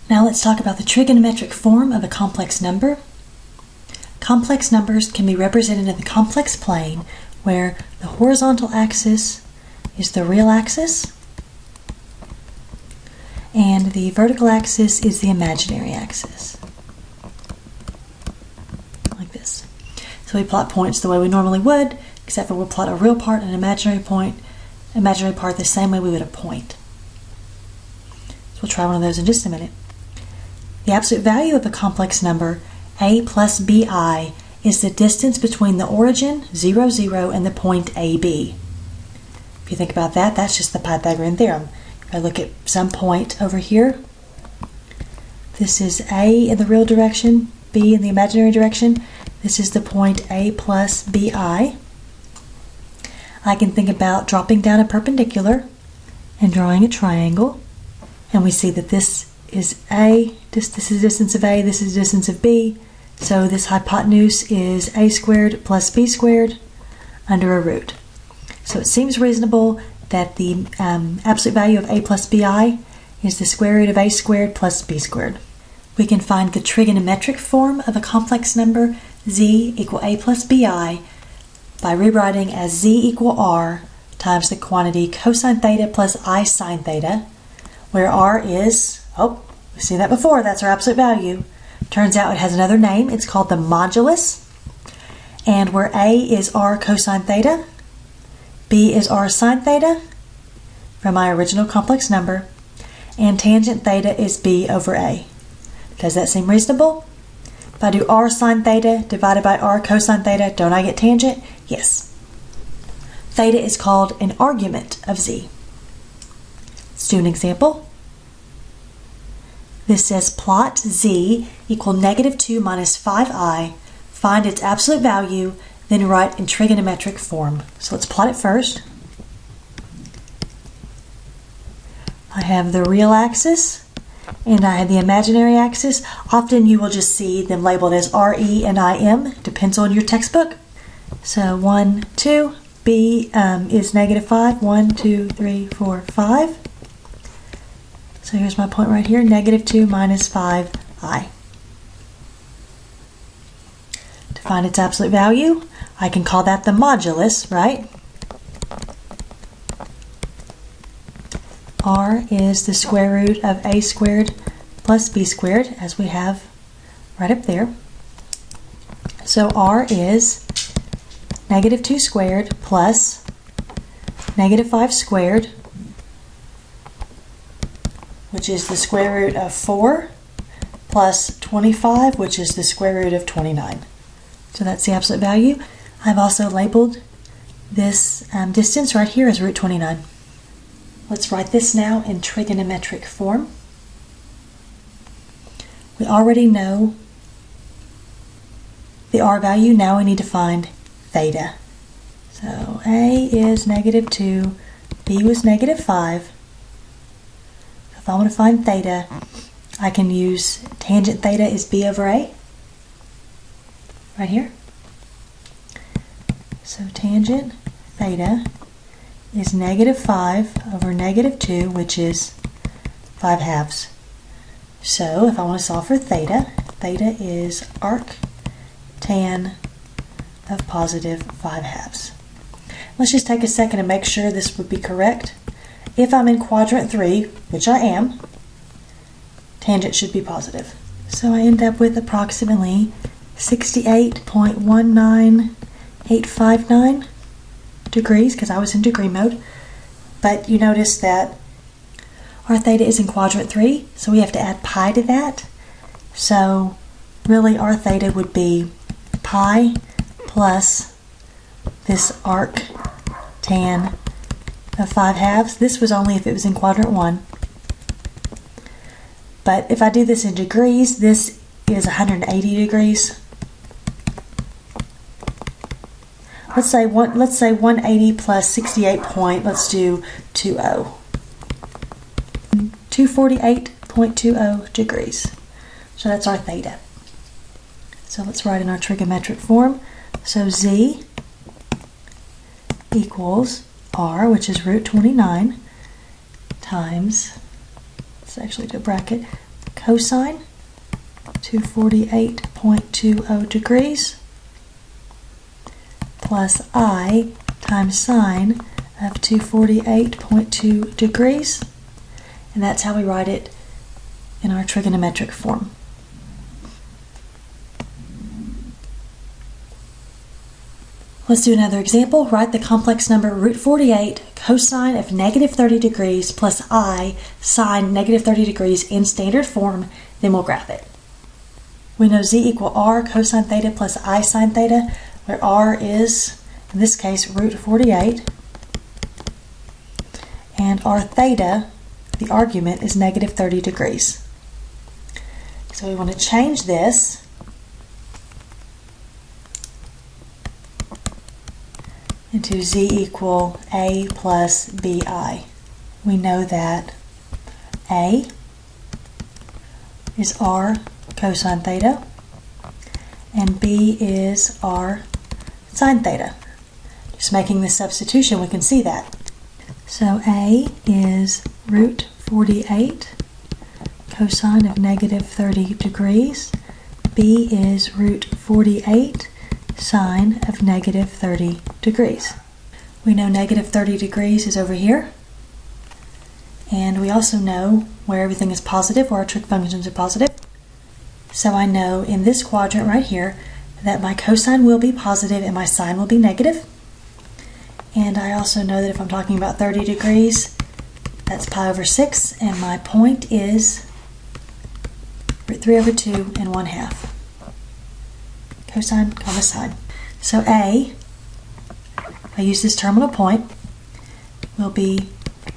Now let's talk about the trigonometric form of a complex number. Complex numbers can be represented in the complex plane where the horizontal axis is the real axis and the vertical axis is the imaginary axis. Like this. So we plot points the way we normally would, except for we'll plot a real part and an imaginary part the same way we would a point. So we'll try one of those in just a minute. The absolute value of a complex number, a plus bi, is the distance between the origin, 0, 0, and the point AB. If you think about that, that's just the Pythagorean theorem. If I look at some point over here, this is A in the real direction, B in the imaginary direction. This is the point A plus bi. I can think about dropping down a perpendicular and drawing a triangle. And we see that this is A, this is the distance of A, this is the distance of B. So this hypotenuse is A squared plus B squared under a root. So it seems reasonable that the absolute value of A plus bi is the square root of A squared plus B squared. We can find the trigonometric form of a complex number, z equal A plus bi, by rewriting as z equal r times the quantity cosine theta plus I sine theta, where r is, we've seen that before, that's our absolute value. Turns out it has another name, it's called the modulus, and where a is r cosine theta, b is r sine theta, from my original complex number, and tangent theta is b over a. Does that seem reasonable? If I do r sine theta divided by r cosine theta, don't I get tangent? Yes. Theta is called an argument of z. Let's do an example. This says plot z equal negative 2 minus 5i, find its absolute value, then write in trigonometric form. So let's plot it first. I have the real axis and I have the imaginary axis. Often you will just see them labeled as RE and IM, depends on your textbook. So 1, 2, B is negative 5, 1, 2, 3, 4, 5. So here's my point right here, negative 2 minus 5i. To find its absolute value, I can call that the modulus, right? R is the square root of a squared plus b squared, as we have right up there. So R is negative 2 squared plus negative 5 squared, which is the square root of 4, plus 25, which is the square root of 29. So that's the absolute value. I've also labeled this distance right here as root 29. Let's write this now in trigonometric form. We already know the r value, now we need to find theta. So A is negative 2, B was negative 5. If I want to find theta, I can use tangent theta is B over A, right here. So tangent theta is negative 5 over negative 2, which is 5 halves. So if I want to solve for theta, theta is arc tan of positive 5 halves. Let's just take a second and make sure this would be correct. If I'm in quadrant 3, which I am, tangent should be positive. So I end up with approximately 68.19859 degrees, because I was in degree mode. But you notice that our theta is in quadrant 3, so we have to add pi to that. So really our theta would be pi plus this arc tan of 5 halves. This was only if it was in quadrant 1. But if I do this in degrees, this is 180 degrees. Let's say 180 plus 68 point, let's do 20. 248.20 degrees. So that's our theta. So let's write in our trigonometric form. So z equals r, which is root 29, times, let's actually do a bracket, cosine 248.20 degrees plus I times sine of 248.2 degrees. And that's how we write it in our trigonometric form. Let's do another example. Write the complex number root 48 cosine of negative 30 degrees plus I sine negative 30 degrees in standard form, then we'll graph it. We know z equal r cosine theta plus I sine theta, where r is, in this case, root 48, and our theta, the argument, is negative 30 degrees. So we want to change this into z equal a plus bi. We know that a is r cosine theta and b is r sine theta. Just making this substitution, we can see that. So a is root 48 cosine of negative 30 degrees. B is root 48 sine of negative 30 degrees. We know negative 30 degrees is over here. And we also know where everything is positive, where our trig functions are positive. So I know in this quadrant right here that my cosine will be positive and my sine will be negative. And I also know that if I'm talking about 30 degrees, that's pi over 6, and my point is root 3 over 2 and 1/2. Cosine, comma, sine. So A, if I use this terminal point, will be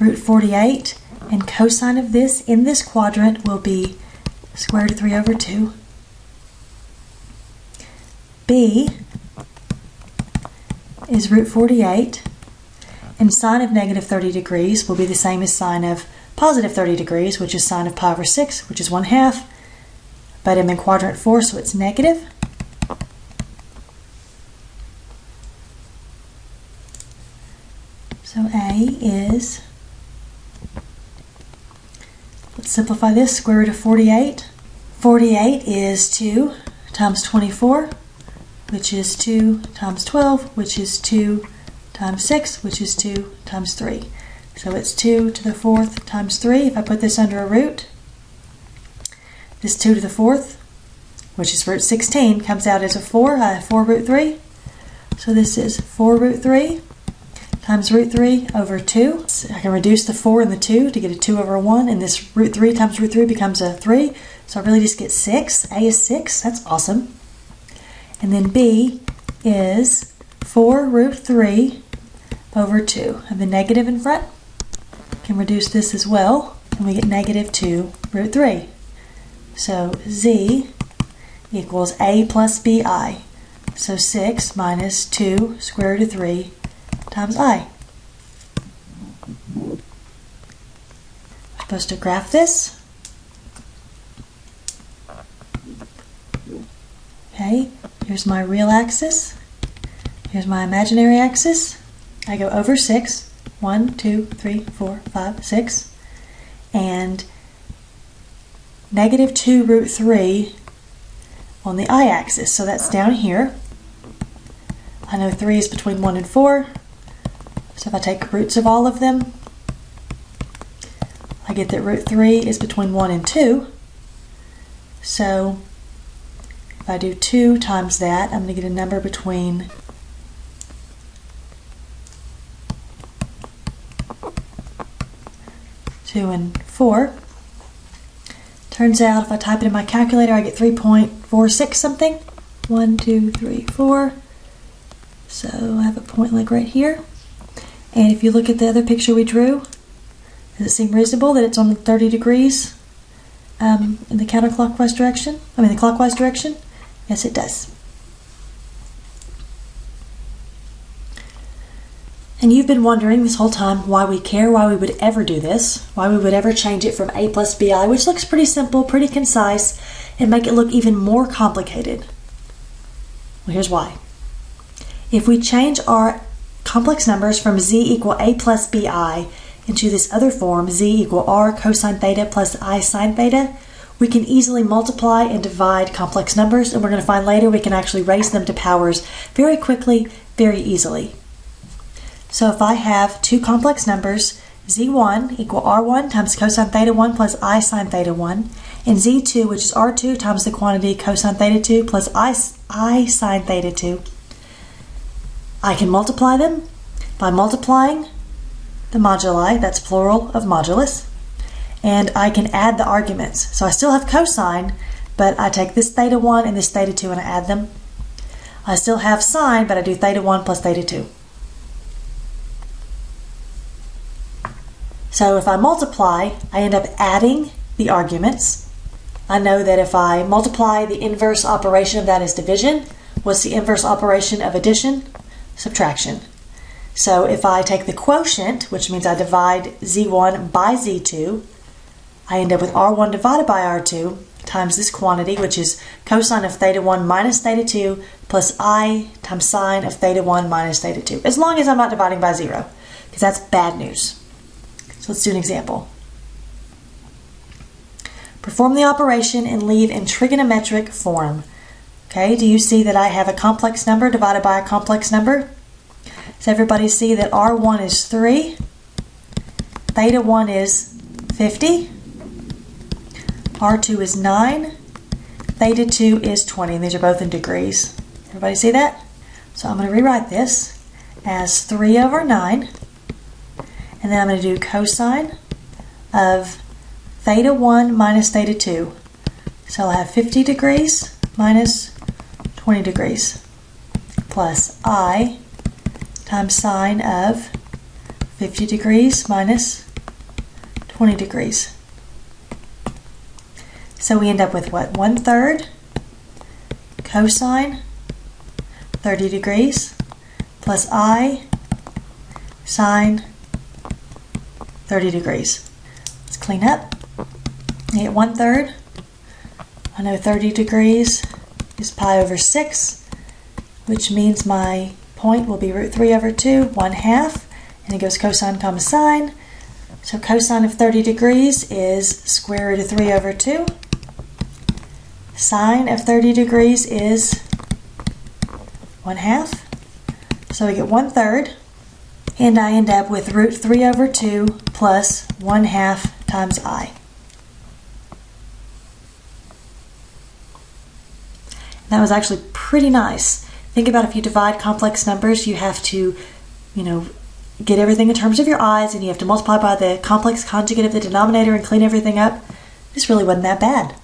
root 48, and cosine of this in this quadrant will be square root of 3 over 2. B is root 48, and sine of negative 30 degrees will be the same as sine of positive 30 degrees, which is sine of pi over 6, which is 1/2, but I'm in quadrant 4, so it's negative. So A is, let's simplify this, square root of 48. 48 is 2 times 24, which is 2 times 12, which is 2 times 6, which is 2 times 3. So it's 2 to the 4th times 3. If I put this under a root, this 2 to the 4th, which is root 16, comes out as a 4. I have 4 root 3. So this is 4 root 3 times root 3 over 2. I can reduce the 4 and the 2 to get a 2 over 1, and this root 3 times root 3 becomes a 3. So I really just get 6. A is 6. That's awesome. And then B is 4 root 3 over 2. I have the negative in front. Can reduce this as well, and we get negative 2 root 3. So Z equals A plus BI. So 6 minus 2 square root of 3 times I. I'm supposed to graph this. Okay, here's my real axis. Here's my imaginary axis. I go over 6. 1, 2, 3, 4, 5, 6. And negative 2 root 3 on the I-axis. So that's down here. I know 3 is between 1 and 4. So if I take roots of all of them, I get that root 3 is between 1 and 2. So if I do 2 times that, I'm going to get a number between 2 and 4. Turns out if I type it in my calculator, I get 3.46 something. 1, 2, 3, 4. So I have a point like right here. And if you look at the other picture we drew, does it seem reasonable that it's on 30 degrees in the counterclockwise direction? The clockwise direction? Yes, it does. And you've been wondering this whole time why we care, why we would ever do this, why we would ever change it from A plus BI, which looks pretty simple, pretty concise, and make it look even more complicated. Well, here's why. If we change our complex numbers from z equal a plus bi into this other form, z equal r cosine theta plus I sine theta, we can easily multiply and divide complex numbers, and we're going to find later we can actually raise them to powers very quickly, very easily. So if I have two complex numbers, z1 equal r1 times cosine theta 1 plus I sine theta 1, and z2, which is r2 times the quantity cosine theta 2 plus I sine theta 2, I can multiply them by multiplying the moduli, that's plural of modulus, and I can add the arguments. So I still have cosine, but I take this theta 1 and this theta 2 and I add them. I still have sine, but I do theta 1 plus theta 2. So if I multiply, I end up adding the arguments. I know that if I multiply, the inverse operation of that is division. What's the inverse operation of addition? Subtraction. So if I take the quotient, which means I divide z1 by z2, I end up with r1 divided by r2 times this quantity, which is cosine of theta 1 minus theta 2 plus I times sine of theta 1 minus theta 2, as long as I'm not dividing by 0, because that's bad news. So let's do an example. Perform the operation and leave in trigonometric form. Okay, do you see that I have a complex number divided by a complex number? Does everybody see that r1 is 3, theta 1 is 50, r2 is 9, theta 2 is 20, and these are both in degrees. Everybody see that? So I'm going to rewrite this as 3 over 9, and then I'm going to do cosine of theta 1 minus theta 2. So I'll have 50 degrees minus 20 degrees plus I times sine of 50 degrees minus 20 degrees. So we end up with what? 1/3 cosine 30 degrees plus I sine 30 degrees. Let's clean up. I get 1/3. I know 30 degrees is pi over 6, which means my point will be root 3 over 2, 1/2, and it goes cosine comma sine. So cosine of 30 degrees is square root of 3 over 2. Sine of 30 degrees is 1/2. So we get 1/3, and I end up with root 3 over 2 plus 1/2 times I. That was actually pretty nice. Think about if you divide complex numbers, you have to, get everything in terms of your i's, and you have to multiply by the complex conjugate of the denominator and clean everything up. This really wasn't that bad.